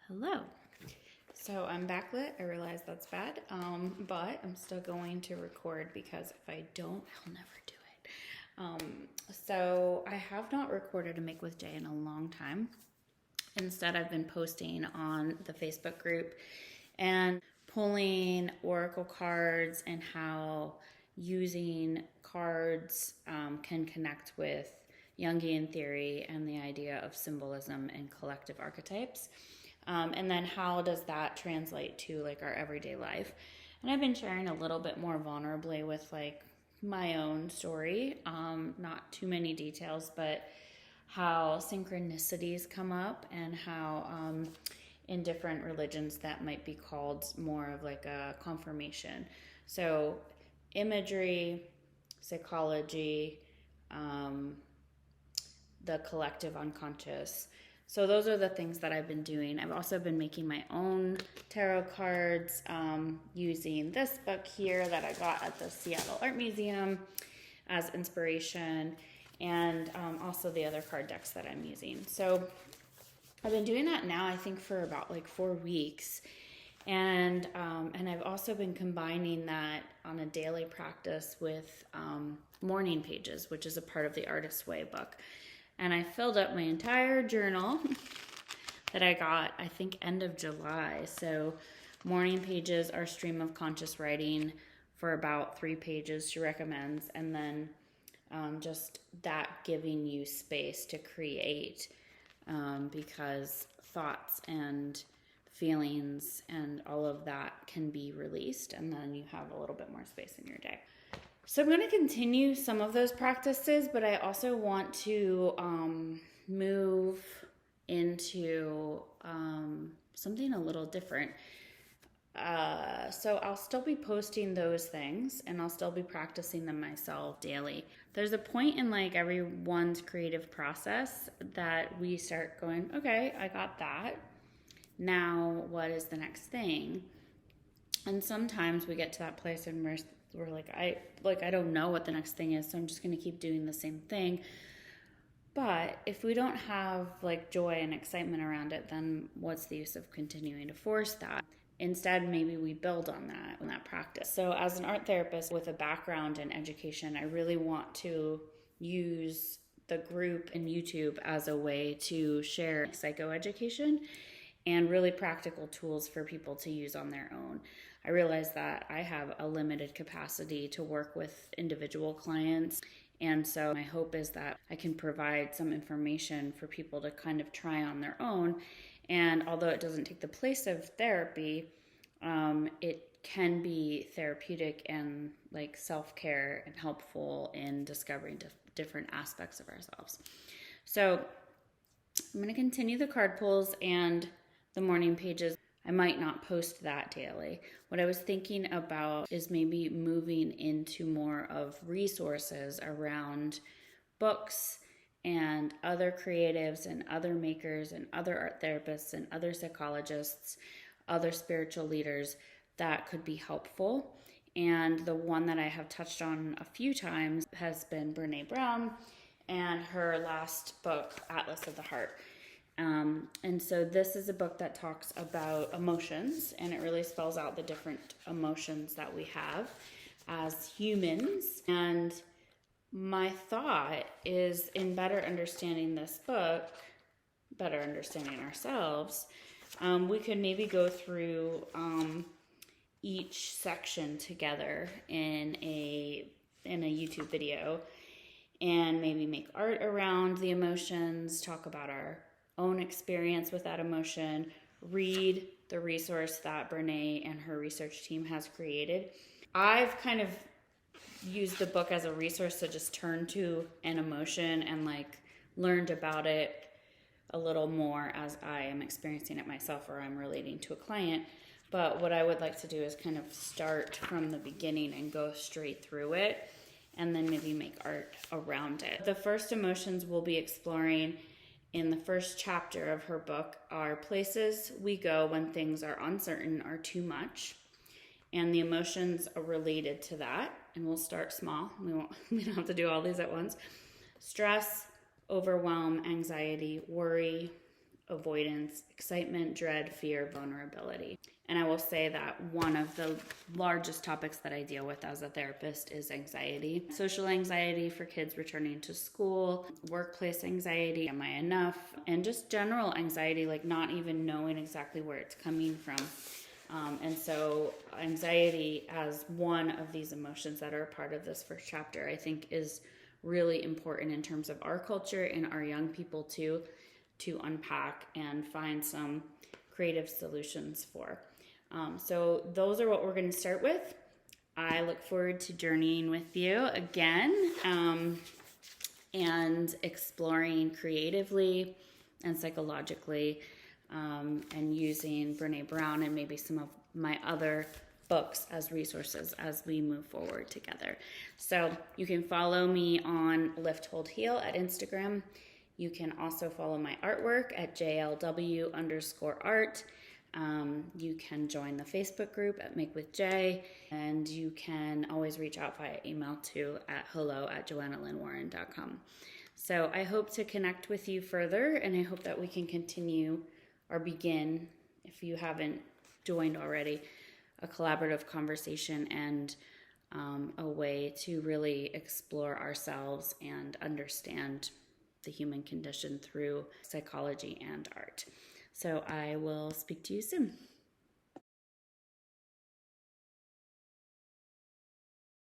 Hello. So I'm backlit. I realize that's bad, but I'm still going to record because if I don't, I'll never do it. So I have not recorded a Make with Jae in a long time. Instead, I've been posting on the Facebook group and pulling oracle cards and how using cards can connect with Jungian theory and the idea of symbolism and collective archetypes. And then how does that translate to like our everyday life? And I've been sharing a little bit more vulnerably with like my own story, not too many details, but how synchronicities come up and how in different religions that might be called more of like a confirmation. So imagery, psychology, the collective unconscious. So those are the things that I've been doing. I've also been making my own tarot cards using this book here that I got at the Seattle Art Museum as inspiration, and also the other card decks that I'm using. So I've been doing that now, I think, for about like 4 weeks. And I've also been combining that on a daily practice with morning pages, which is a part of the Artist's Way book. And I filled up my entire journal that I got, I think, end of July. So morning pages are stream of conscious writing for about 3 pages she recommends. And then just that giving you space to create because thoughts and feelings and all of that can be released. And then you have a little bit more space in your day. So I'm going to continue some of those practices, but I also want to move into something a little different. So I'll still be posting those things and I'll still be practicing them myself daily. There's a point in like everyone's creative process that we start going, okay, I got that. Now what is the next thing? And sometimes we get to that place and we're like, I don't know what the next thing is, so I'm just going to keep doing the same thing. But if we don't have like joy and excitement around it, then what's the use of continuing to force that? Instead, maybe we build on that practice. So as an art therapist with a background in education, I really want to use the group and YouTube as a way to share psychoeducation and really practical tools for people to use on their own. I realize that I have a limited capacity to work with individual clients. And so my hope is that I can provide some information for people to kind of try on their own. And although it doesn't take the place of therapy, it can be therapeutic and like self-care and helpful in discovering different aspects of ourselves. So I'm going to continue the card pulls and the morning pages. I might not post that daily. What I was thinking about is maybe moving into more of resources around books and other creatives and other makers and other art therapists and other psychologists, other spiritual leaders that could be helpful. And the one that I have touched on a few times has been Brene Brown and her last book, Atlas of the Heart. And so this is a book that talks about emotions, and it really spells out the different emotions that we have as humans. And my thought is, in better understanding this book, better understanding ourselves, we could maybe go through each section together in a YouTube video and maybe make art around the emotions, talk about our own experience with that emotion, read the resource that Brene and her research team has created. I've kind of used the book as a resource to just turn to an emotion and like learned about it a little more as I am experiencing it myself or I'm relating to a client. But what I would like to do is kind of start from the beginning and go straight through it and then maybe make art around it. The first emotions we'll be exploring in the first chapter of her book are places we go when things are uncertain or too much, and the emotions are related to that. And we'll start small. We don't have to do all these at once. Stress, overwhelm, anxiety, worry, avoidance, excitement, dread, fear, vulnerability. And I will say that one of the largest topics that I deal with as a therapist is anxiety. Social anxiety for kids returning to school, workplace anxiety, am I enough? And just general anxiety, like not even knowing exactly where it's coming from. And so anxiety as one of these emotions that are a part of this first chapter, I think is really important in terms of our culture and our young people too, to unpack and find some creative solutions for. So those are what we're going to start with. I look forward to journeying with you again and exploring creatively and psychologically and using Brene Brown and maybe some of my other books as resources as we move forward together. So you can follow me on Lift, Hold, Heal at Instagram. You can also follow my artwork at JLW_art. You can join the Facebook group at Make with Jae, and you can always reach out via email too at hello@joannalynnwarren.com. So I hope to connect with you further, and I hope that we can continue or begin, if you haven't joined already, a collaborative conversation and a way to really explore ourselves and understand the human condition through psychology and art. So I will speak to you soon.